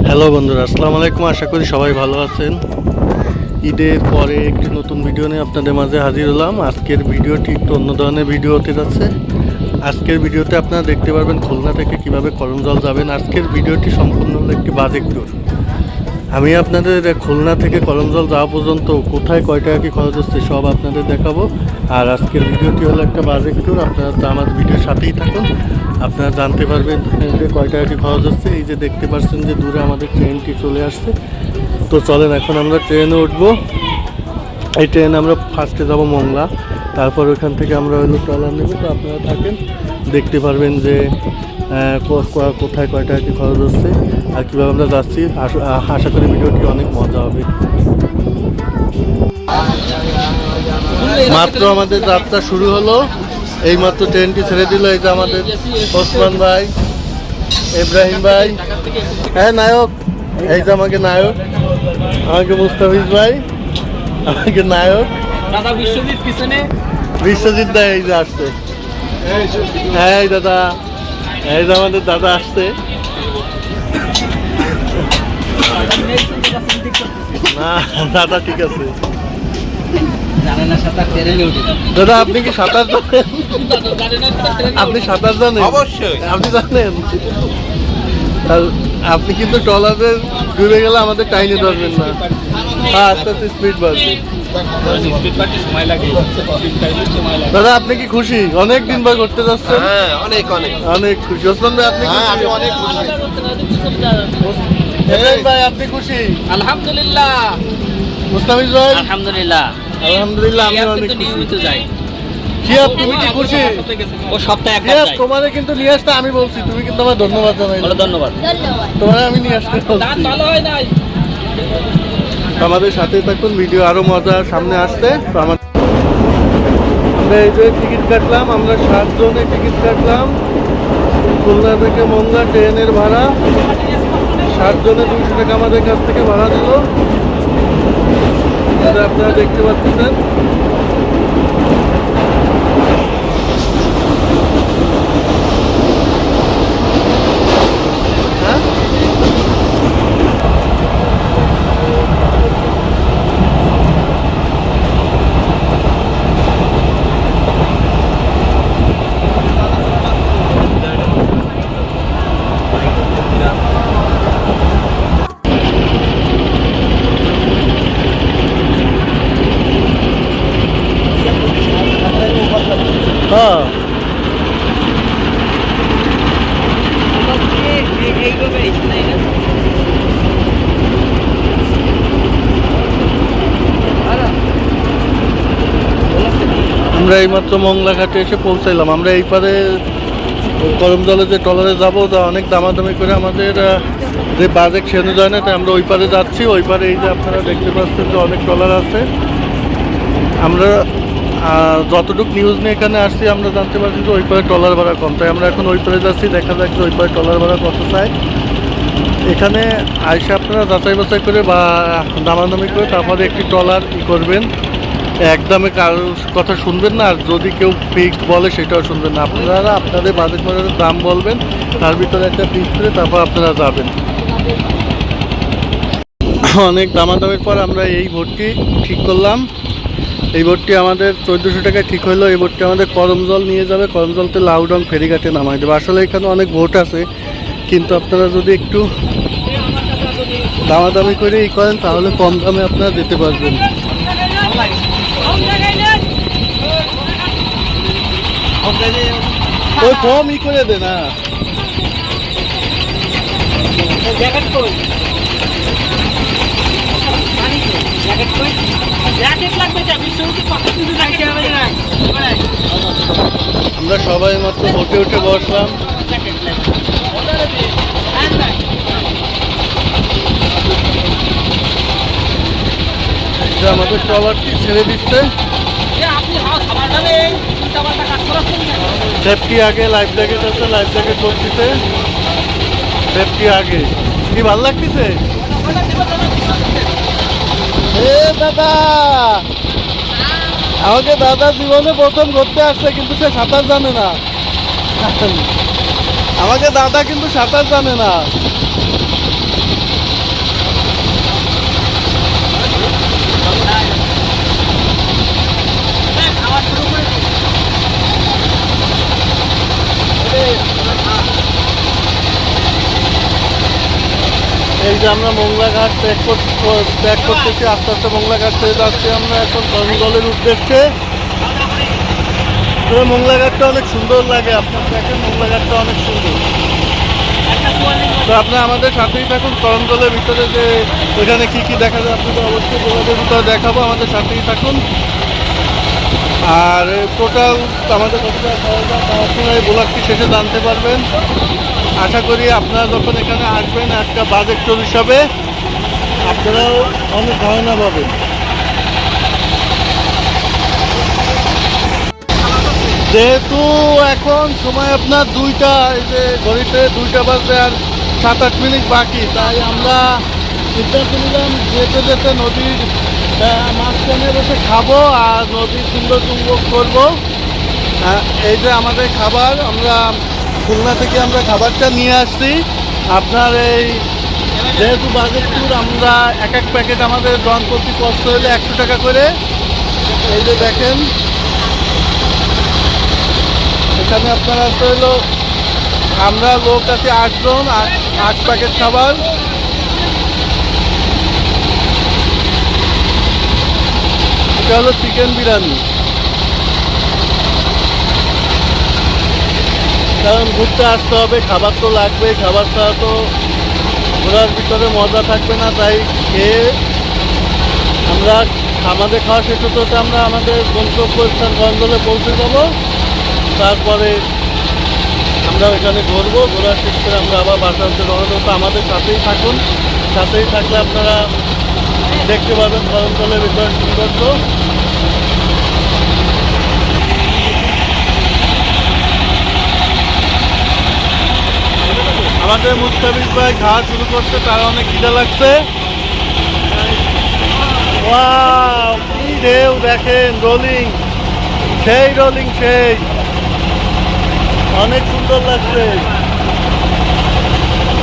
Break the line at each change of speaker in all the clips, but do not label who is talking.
Hello বন্ধুরা, আসসালামু আলাইকুম। আশা করি সবাই ভালো আছেন। ঈদের পরে একটি নতুন ভিডিও নিয়ে আপনাদের মাঝে হাজির হলাম। আজকের ভিডিওটি একটু অন্য ধরনের ভিডিও হতে যাচ্ছে। আজকের ভিডিওতে আপনারা দেখতে পারবেন খুলনা থেকে কিভাবে করমজল যাবেন। আজকের ভিডিওটি সম্পূর্ণ হলো একটি বাজেট ট্যুর। আমি আপনাদের খুলনা থেকে করমজল যাওয়া পর্যন্ত কোথায় কয় টাকা কী খরচ হচ্ছে সব আপনাদের দেখাবো। আর আজকের ভিডিওটি হলো একটা বাজেট ট্যুর। আপনারা তো আমার ভিডিওর সাথেই থাকুন, আপনারা জানতে পারবেন যে কয় টাকা কী খরচ হচ্ছে। এই যে দেখতে পাচ্ছেন যে দূরে আমাদের ট্রেনটি চলে আসছে। তো চলেন এখন আমরা ট্রেনে উঠবো। এই ট্রেনে আমরা ফার্স্টে যাব মংলা, তারপর ওখান থেকে আমরা হলো ট্রলার নেব। তো আপনারা থাকেন, দেখতে পারবেন যে কোথায় কয় টাকা কী খরচ হচ্ছে আর কীভাবে আমরা যাচ্ছি। আশা করি ভিডিওটি অনেক মজা হবে। মাত্র আমাদের যাত্রা শুরু হলো, এইমাত্র ট্রেনটি ছেড়ে দিল। এই যে আমাদের ওসমান ভাই, ইব্রাহিম ভাই, হ্যাঁ নায়ক, এই যে আমাকে নায়ক, আমাকে মুস্তাফিজ ভাই, আমাকে নায়ক
দাদা বিশ্বজিৎ পিছনে,
বিশ্বজিৎ দা এই যে আসছে। হ্যাঁ এই দাদা, এই যে আমাদের দাদা আসছে। না দাদা ঠিক আছে। দাদা আপনি কি সাঁতার জানেন? আপনি সাঁতার জানেন?
অবশ্যই
আপনি জানেন। আর আপনি কিন্তু ট্রলারে ডুবে গেলে আমাদের টাইনে ধরবেন না। হ্যাঁ আস্তে আস্তে স্পিড বাড়বে। দাদা আপনি কি খুশি? অনেক দিন পর করতে যাচ্ছেন।
হ্যাঁ অনেক অনেক
অনেক খুশি। ওসমান ভাই আপনি খুশি?
আমি অনেক খুশি।
ইব্রাহিম ভাই আপনি খুশি?
আলহামদুলিল্লাহ।
মুস্তাফিজ ভাই?
আলহামদুলিল্লাহ।
আলহামদুলিল্লাহ আমি অনেক
কিন্তু
খুশি।
নিয়মিত যাই।
শিয়াব তুমি কি খুশি?
ও সপ্তাহে একবার
শিয়াব
যাই।
তোমারে কিন্তু নিয়ে আসতে আমি বলছি, তুমি কিন্তু আমার ধন্যবাদ জানাই।
বলো ধন্যবাদ।
তোমারে আমি নিয়ে আসতে বলছি।
ভালো হয় নাই।
আমাদের সাথে থাকুন, ভিডিও আরো মজা সামনে আসছে। তো আমরা এই যে টিকিট কাটলাম, আমরা 7 জনে টিকিট কাটলাম। খুলনা থেকে মংলা ট্রেনের ভাড়া 7 জনে 200 টাকা আমাদের কাছ থেকে ভাড়া দিল। আপনারা দেখতে পাচ্ছেন। হ্যাঁ আমরা এইমাত্র মংলা ঘাটে এসে পৌঁছাইলাম। আমরা এই পারে করমজলে যে ট্রলারে যাবো, তা অনেক দামাদামি করে আমাদের যে বাজেট সে অনুযায়ী না, তাই আমরা ওই পারে যাচ্ছি। ওই পারে এই যে আপনারা দেখতে পাচ্ছেন যে অনেক ট্রলার আছে। আমরা যতটুকু নিউজ নিয়ে এখানে আসছি আমরা জানতে পারছি যে ওই পারে ট্রলার ভাড়া কম, তাই আমরা এখন ওই পারে যাচ্ছি। দেখা যাক যে ওই পারে ট্রলার ভাড়া কত চায়। এখানে আইসা আপনারা যাচাই বাছাই করে বা দামাদামি করে তারপরে একটি ট্রলার করবেন। একদমে কারোর কথা শুনবেন না, আর যদি কেউ ফিক্সড বলে সেটাও শুনবেন না। আপনারা আপনাদের বাজেট মতো দাম বলবেন, তার ভিতরে একটা ফিক্স করে তারপর আপনারা যাবেন। অনেক দামাদামির পর আমরা এই ভোটটি ঠিক করলাম। এই বোটটি আমাদের 1400 টাকায় ঠিক হলো। এই বোটটি আমাদের করমজল নিয়ে যাবে, করমজলতে লাউডং ফেরিঘাটে নামাই দেবে। আসলে এখানে অনেক বোট আছে, কিন্তু আপনারা যদি একটু দামাদামি করে করেন তাহলে কম দামে আপনারা যেতে পারবেন। ওই কম করে দে না। আমরা সবাই মাত্র বোটে উঠে বসলাম। আমাদের ট্রলারটি ছেড়ে দিচ্ছে। সেফটি আগে, লাইফ জ্যাকেট আছে, লাইফ জ্যাকেট করতেছে। সেফটি আগে। কি ভালো লাগতেছে? এ দাদা, আমাকে দাদা জীবনে প্রথম ঘুরতে আসছে, কিন্তু সে সাঁতার জানে না। আমাকে দাদা কিন্তু সাঁতার জানে না। এই যে আমরা মোংলাঘাট ত্যাগ করতেছি, আস্তে আস্তে মোংলাঘাট থেকে যাচ্ছি আমরা এখন করমজলের উদ্দেশ্যে। তবে মোংলাঘাটটা অনেক সুন্দর লাগে, আপনার দেখেন মোংলাঘাটটা অনেক সুন্দর। তো আপনারা আমাদের সাথেই থাকুন, করমজলের ভিতরে যে ওইখানে কি কি দেখা যায় আপনাদের অবশ্যই বলাদের ভিতরে দেখাবো, আমাদের সাথেই থাকুন। আর টোটাল আমাদের কতটা খাওয়া দাওয়া আপনারা এই ব্লগটি শেষে জানতে পারবেন। আশা করি আপনারা যখন এখানে আসবেন একটা বাজেট ট্যুর হিসাবে আপনারাও অনেক ধারণা পাবেন। যেহেতু এখন সময় আপনার 2টা, এই যে ঘড়িতে 2টা বাজে আর 7-8 মিনিট বাকি, তাই আমরা সিদ্ধান্ত নিলাম যেতে যেতে নদীর মাঝখানে বসে খাবো আর নদীর সৌন্দর্য উপভোগ করবো। এই যে আমাদের খাবার, আমরা খুলনা থেকে আমরা খাবারটা নিয়ে আসছি। আপনার এই যেহেতু বাজেট ট্যুর, আমরা এক প্যাকেট আমাদের জন প্রতি কষ্ট হলে 100 টাকা করে। এই যে দেখেন এখানে আপনারা হলো আমরা লোক আছে 8 জন, 8 প্যাকেট খাবার। এটা হলো চিকেন বিরিয়ানি, কারণ ঘুরতে আসতে হবে, খাবার তো লাগবে, খাবার ছাড়া তো ঘোরার ভিতরে মজা থাকবে না। তাই খেয়ে আমরা আমাদের খাওয়া শেষ হতে হতে আমরা আমাদের গন্তব্যস্থান করমজলে পৌঁছে যাব। তারপরে আমরা ওইখানে ঘুরবো, ঘোরার শেষ করে আমরা আবার বাসাতে রওনা দেবো। তো আমাদের সাথেই থাকুন, সাথেই থাকলে আপনারা দেখতে পাবেন করমজলের ভিতরে সৌন্দর্য। আমাদের মুস্তাফিজ ভাই খাওয়া শুরু করতে, তার অনেক খিদা লাগছে। ওয়াও, কি ঢেউ দেখেন, রোলিং, সেই রোলিং, সেই অনেক সুন্দর লাগছে।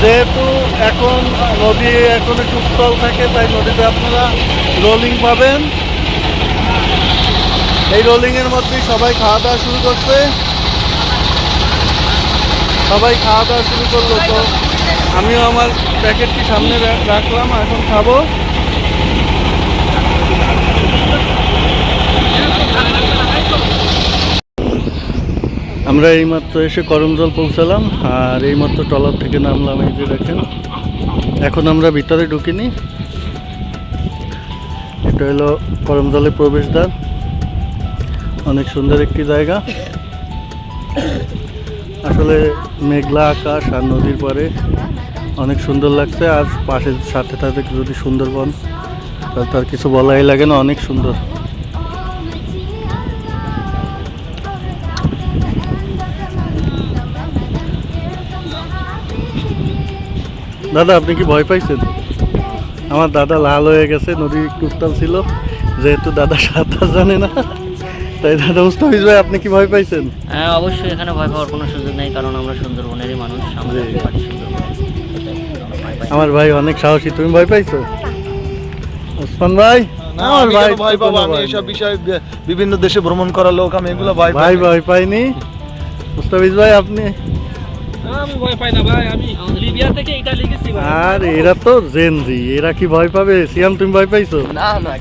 যেহেতু এখন নদী এখন একটু উত্তাল থাকে, তাই নদীতে আপনারা রোলিং পাবেন। এই রোলিংয়ের মধ্যেই সবাই খাওয়া দাওয়া শুরু করছে, সবাই খাওয়া দাওয়া শুরু করলো। তো আমিও আমার প্যাকেটটি সামনে রাখলাম, এখন খাবো। আমরা এইমাত্র এসে করমজল পৌঁছালাম আর এইমাত্র ট্রলার থেকে নামলাম। এই যে দেখেন, এখন আমরা ভিতরে ঢুকিনি। এটা হলো করমজলের প্রবেশদ্বার, অনেক সুন্দর একটি জায়গা। আসলে মেঘলা আকাশ আর নদীর পরে অনেক সুন্দর লাগছে। আর পাশে সাথে সাথে যদি সুন্দরবন, তার কিছু বলাই লাগে না, অনেক সুন্দর। দাদা আপনি কি ভয় পাইছেন? আমার দাদা লাল হয়ে গেছে, নদী একটু উত্তাল ছিল, যেহেতু দাদা সাঁতার জানে না। তাই দাদা, মুস্তাফিজ ভাই আপনি কি ভয় পাইছেন?
হ্যাঁ অবশ্যই, এখানে ভয় পাওয়ার কোনো সুযোগ নেই, কারণ আমরা সুন্দরবনেরই মানুষ, আমাদের বাড়ি সুন্দরবন।
আমার ভাই অনেক সাহসী, তুমি ভয় পাইছো? ওসমান ভাই, আমার ভাই
ভয় পাবো, আমি এইসব বিষয়ে বিভিন্ন দেশে ভ্রমণ করা লোক, আমি এগুলো
ভাই ভয় পাইনি। মুস্তাফিজ ভাই আপনি?
আমি ভয় পাই না ভাই, আমি লিবিয়া থেকে ইতালি গেছি ভাই।
আর এরা তো জেনজি, এরা কি ভয় পাবে? সিয়াম তুমি ভয় পাইছো?
না না,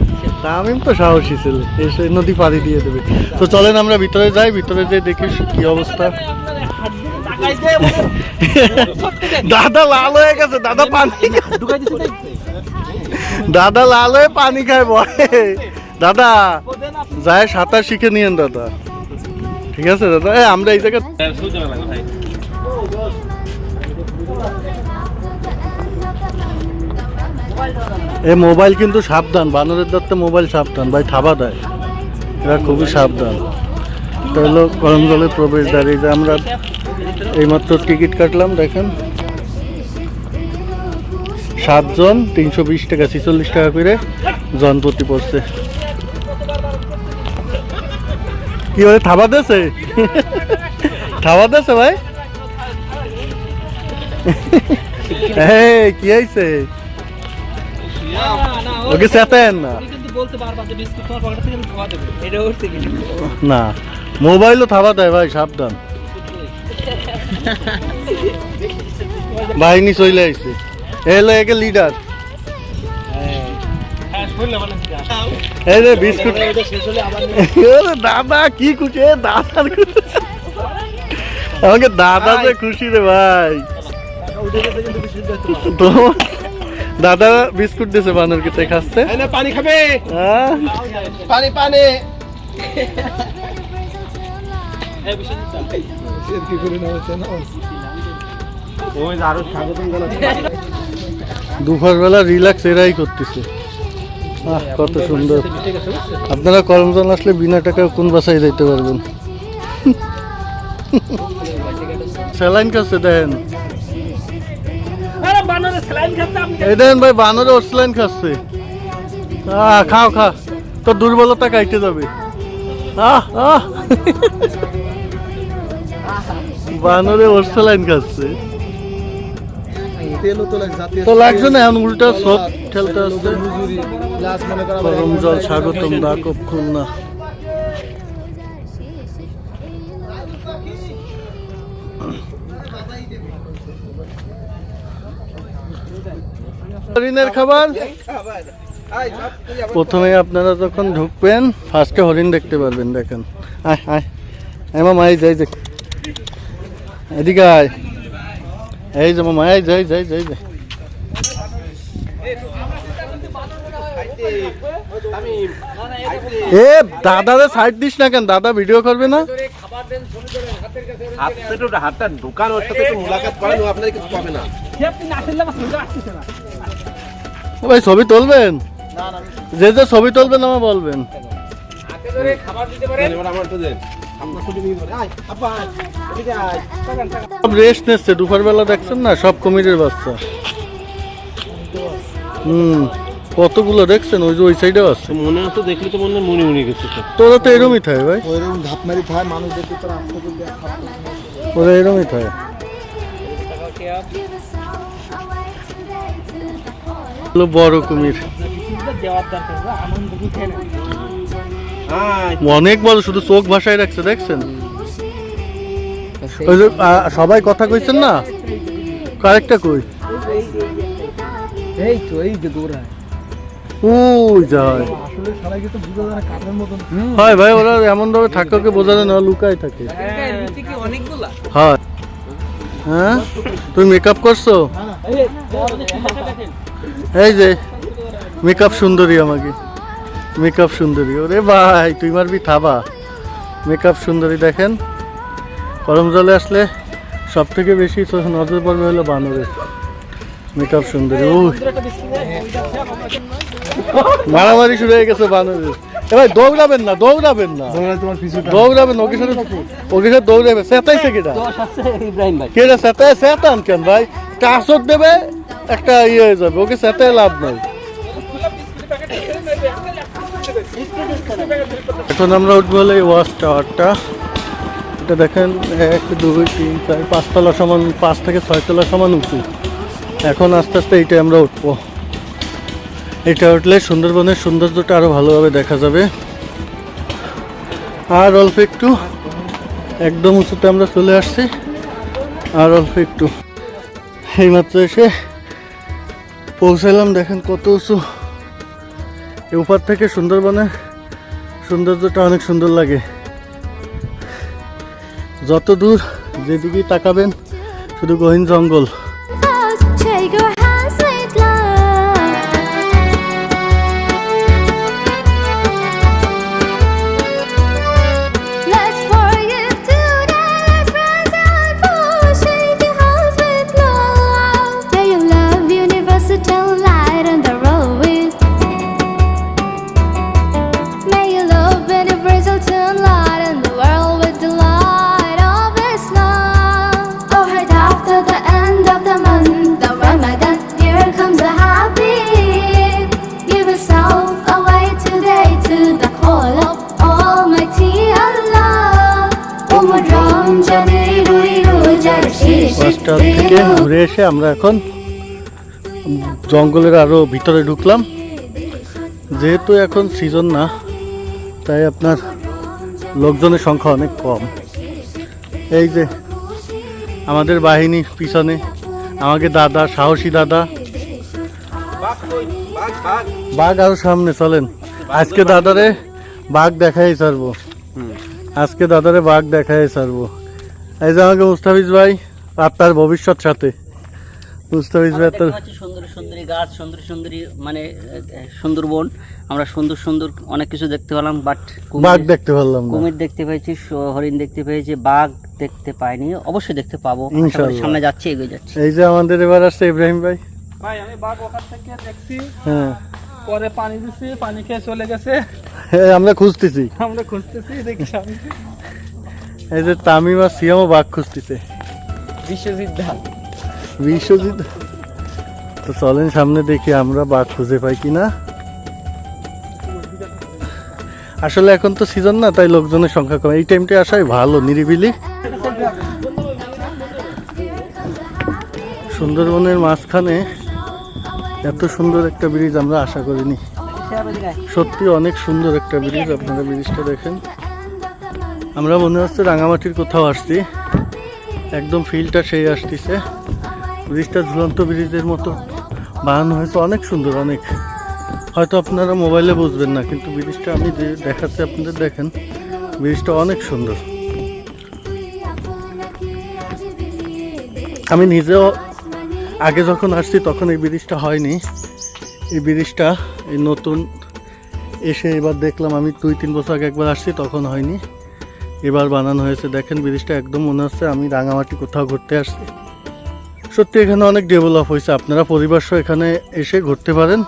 তামিম তো সাহসী ছিল, এসে নদী পাড়ি দিয়ে দেবে। তো চলেন আমরা ভিতরে যাই, ভিতরে যেয়ে দেখি কি অবস্থা। দাদা লাল হয়ে গেছে, দাদা পানি, দাদা লাল হয়ে পানি খায় ভয়ে। দাদা যায় সাঁতার শিখে নিয়েন দাদা, ঠিক আছে দাদা? আমরা এই জায়গায় এই মোবাইল কিন্তু সাবধান, বানরের দত্তে মোবাইল সাবধান ভাই, থাবা দেয়, এরা খুবই সাবধান। এটা হলো করমজলের প্রবেশদ্বার। এই যে আমরা এইমাত্র টিকিট কাটলাম, দেখেন 7 জন 320 টাকা, 46 টাকা করে জনপ্রতি পড়ছে। কি ভাই থাবা দেছে? থাবা দেছে ভাই? কি হয়েছে? ওকে চেতেন না, না মোবাইলও থাবা দেয় ভাই, সাবধান। বাহিনী চলে আইছে। এলো একে লিডার।
হ্যাঁ শুনলে মানে
এই রে বিস্কুট দাদা কি খুশি দাদার খুশি আমাকে দাদা যে খুশি রে ভাই। তো দাদা বিস্কুট দিছে বানর কে খাচ্ছে।
পানি খাবে
হ্যাঁ
পানি পানি
দুপুরবেলা রিল্যাক্স এরাই করতেছে। কত সুন্দর। আপনারা করমজান আসলে বিনা টাকায় কোন বাসায় যাইতে পারবেন। স্যালাইন খাচ্ছে দেন, এই দেন ভাই বানরে ওর স্যালাইন খাচ্ছে। খাও খা, তোর দুর্বলতা কাইটে যাবে। বানরে ওর স্যালাইন খাচ্ছে তো লাগছে না, এখন উল্টা সব ঠেলতে আসছে। গরম জল স্বাগতম দাকব খুলনা। হরিণের খাবার প্রথমে আপনারা যখন ঢুকবেন ফার্স্টে হরিণ দেখতে পারবেন। দেখেন আয় আয় মামা এই যাই যাই এদিকে আয়, এই যে মামা এই যাই যাই যাই যাই। এ দাদারে সাইড দিস না কেন, দাদা ভিডিও করবে না।
দোকান ওর সাথে মুলাকাত করেন, আপনার কিছু পাবে না।
ভাই ছবি তুলবেন, যে যে ছবি তুলবেন আমার বলবেন। সব রেস্ট নিচ্ছে দুপুরবেলা, দেখছেন না সব কুমিরের বাচ্চা। কতগুলো দেখছেন, ওই যে ওই সাইডে আছে।
মনে হতো দেখলে তো মনে মনে মনে গেছে।
তোরা তো এরমই থাকে ভাই,
ওইরকম ধাপ মারি খায় মানুষ দেখতে, তোর
ওরা এরমই থাকে। বড় কুমির অনেক বড়, শুধু চোখ ভাসায় রাখছে দেখছেন। ওই যে সবাই কথা কইছেন না, কারেক্টটা কই
এই তো এই যে দৌড়ায়
ওই যায়। হয় ভাই ওরা এমন ভাবে থাকে বোঝা যায় না, লুকায় থাকে। হয় হ্যাঁ তুমি মেকআপ করছো, এই যে মেকআপ সুন্দরী, আমাকে মেকআপ সুন্দরী। ওরে ভাই তুই মারবি থাবা। মেকআপ সুন্দরী দেখেন, গরম জলে আসলে সব থেকে বেশি নজর পড়বে হলো বানরের। মেকআপ সুন্দরী ওই মারামারি শুরু হয়ে গেছে বানরের। এবার দৌড়াবেন না, দৌড়াবেন না, দৌড়াবেন ওকে সাথে, ওকে সাথে দৌড়াবে। চেতাইছে কেটা, কেটা চেতায়, চেতান কেন ভাই, টাচত দেবে একটা ইয়ে হয়ে যাবে, ওকে চেতায় লাভ নাই। এখন আমরা উঠবো হলো এই ওয়াচ টাওয়ারটা। এটা দেখেন 1 2 3 4 5 তলা সমান, 5 থেকে 6 তলা সমান উঁচু। এখন আস্তে আস্তে এইটা আমরা উঠবো। এটা উঠলে সুন্দরবনের সৌন্দর্যটা আরো ভালোভাবে দেখা যাবে। আর অল্প একটু, একদম উঁচুতে আমরা চলে আসছি, আর অল্প একটু। এইমাত্র এসে পৌঁছালাম, দেখেন কত উঁচু। এই উপর থেকে সুন্দরবনের সৌন্দর্যটা অনেক সুন্দর লাগে। যত দূর যেদিকেই তাকাবেন শুধু গহীন জঙ্গল। বাসস্ট্যান্ড থেকে ঘুরে এসে আমরা এখন জঙ্গলের আরো ভিতরে ঢুকলাম। যেহেতু এখন সিজন না, তাই আপনার লোকজনের সংখ্যা অনেক কম। এই যে আমাদের বাহিনী পিছনে, আমাকে দাদা, সাহসী দাদা বাঘ আরো সামনে চলেন, আজকে দাদারে বাঘ দেখাই ছাড়বো, আজকে দাদারে বাঘ দেখাই ছাড়বো। এই যে আমাকে মুস্তাফিজ ভাই আপনার ভবিষ্যৎ সাথে, মুস্তাফিজ ভাই
দেখতে পাচ্ছি সুন্দর সুন্দরী গাছ, সুন্দর সুন্দরী মানে সুন্দরবন, আমরা সুন্দর সুন্দর অনেক কিছু দেখতে পেলাম, বাট
বাঘ দেখতে পারলাম না।
কুমির দেখতে পেয়েছি, হরিণ দেখতে পেয়েছি, বাঘ দেখতে পাইনি, অবশ্যই দেখতে পাবো, আশা করি
ইনশাআল্লাহ।
সামনে যাচ্ছি, এগিয়ে যাচ্ছি।
এই যে আমাদের এবার আসছে ইব্রাহিম ভাই।
ভাই আমি বাঘ ওখান থেকে দেখছি,
হ্যাঁ
পরে পানি দিছি, পানি খেয়ে চলে গেছে,
হ্যাঁ, আমরা খুঁজতেছি।
আমরা খুঁজতেছি, দেখি সামনে
এই যে তামিম আর সিয়ামও বাঘ খুঁজতেছে। বিশ্বজিৎ, তো চলেন সামনে দেখি আমরা বাঘ খুঁজে পাই কিনা। আসলে এখন তো সিজন না, তাই লোকজনের সংখ্যা কম, এই টাইমটা আসাই ভালো, নিরিবিলি। সুন্দরবনের মাঝখানে এত সুন্দর একটা ব্রিজ আমরা আশা করিনি, সত্যি অনেক সুন্দর একটা ব্রিজ। আপনারা ব্রিজটা দেখেন, আমরা মনে হচ্ছে রাঙামাটির কোথাও আসছি, একদম ফিলটা সেই আসতেছে। ব্রিজটা ঝুলন্ত ব্রিজের মতো বানানো হয়েছে, অনেক সুন্দর, অনেক। হয়তো আপনারা মোবাইলে বুঝবেন না, কিন্তু ব্রিজটা আমি যে দেখাচ্ছি আপনাদের, দেখেন ব্রিজটা অনেক সুন্দর। আমি নিজেও আগে যখন আসছি তখন এই ব্রিজটা হয়নি, এই ব্রিজটা এই নতুন এসে এবার দেখলাম। আমি 2-3 বছর আগে একবার আসছি, তখন হয়নি, এবার বানানো হয়েছে। দেখেন ব্রিজটা একদম মনে হচ্ছে আমি রাঙামাটি কোথাও ঘুরতে আসছি। সত্যি এখানে অনেক ডেভেলপ হয়েছে, আপনারা পরিবার সহ এখানে এসে ঘুরতে পারেন,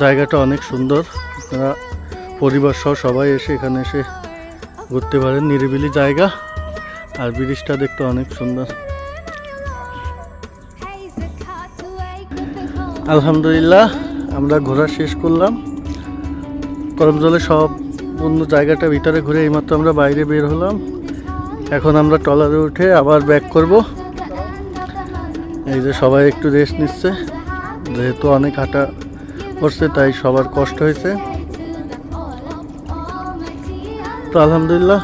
জায়গাটা অনেক সুন্দর। আপনারা পরিবার সহ সবাই এসে এখানে এসে ঘুরতে পারেন, নিরিবিলি জায়গা, আর ব্রিজটা দেখতে অনেক সুন্দর। আলহামদুলিল্লাহ আমরা ঘোরা শেষ করলাম, করমজলে সব অন্য জায়গাটা ভিতরে ঘুরে এইমাত্র আমরা বাইরে বের হলাম। এখন আমরা ট্রলারে উঠে আবার ব্যাক করব। এই যে সবাই একটু রেস্ট নিচ্ছে, যেহেতু অনেক হাঁটা করছে তাই সবার কষ্ট হয়েছে। তো আলহামদুলিল্লাহ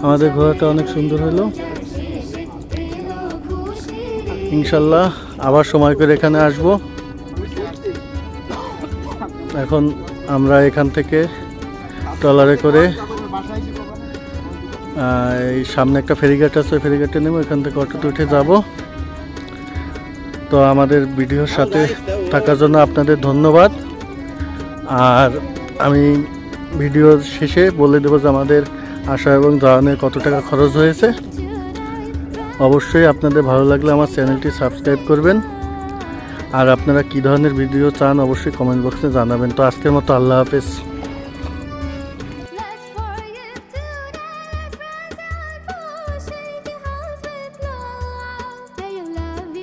আমাদের ঘোরাটা অনেক সুন্দর হলো। ইনশাল্লাহ আবার সময় করে এখানে আসব। এখন আমরা এখান থেকে ট্রলারে করে এই সামনে একটা ফেরিঘাট আছে, ওই ফেরিঘাটে নেব, এখান থেকে অটোতে উঠে যাব। তো আমাদের ভিডিওর সাথে থাকার জন্য আপনাদের ধন্যবাদ। আর আমি ভিডিওর শেষে বলে দেবো যে আমাদের আসা এবং যাওয়ানোর কত টাকা খরচ হয়েছে। অবশ্যই আপনাদের ভালো লাগলে আমার চ্যানেলটি সাবস্ক্রাইব করবেন, আর আপনারা কী ধরনের ভিডিও চান অবশ্যই কমেন্ট বক্সে জানাবেন। তো আজকের মতো আল্লাহ হাফেজ।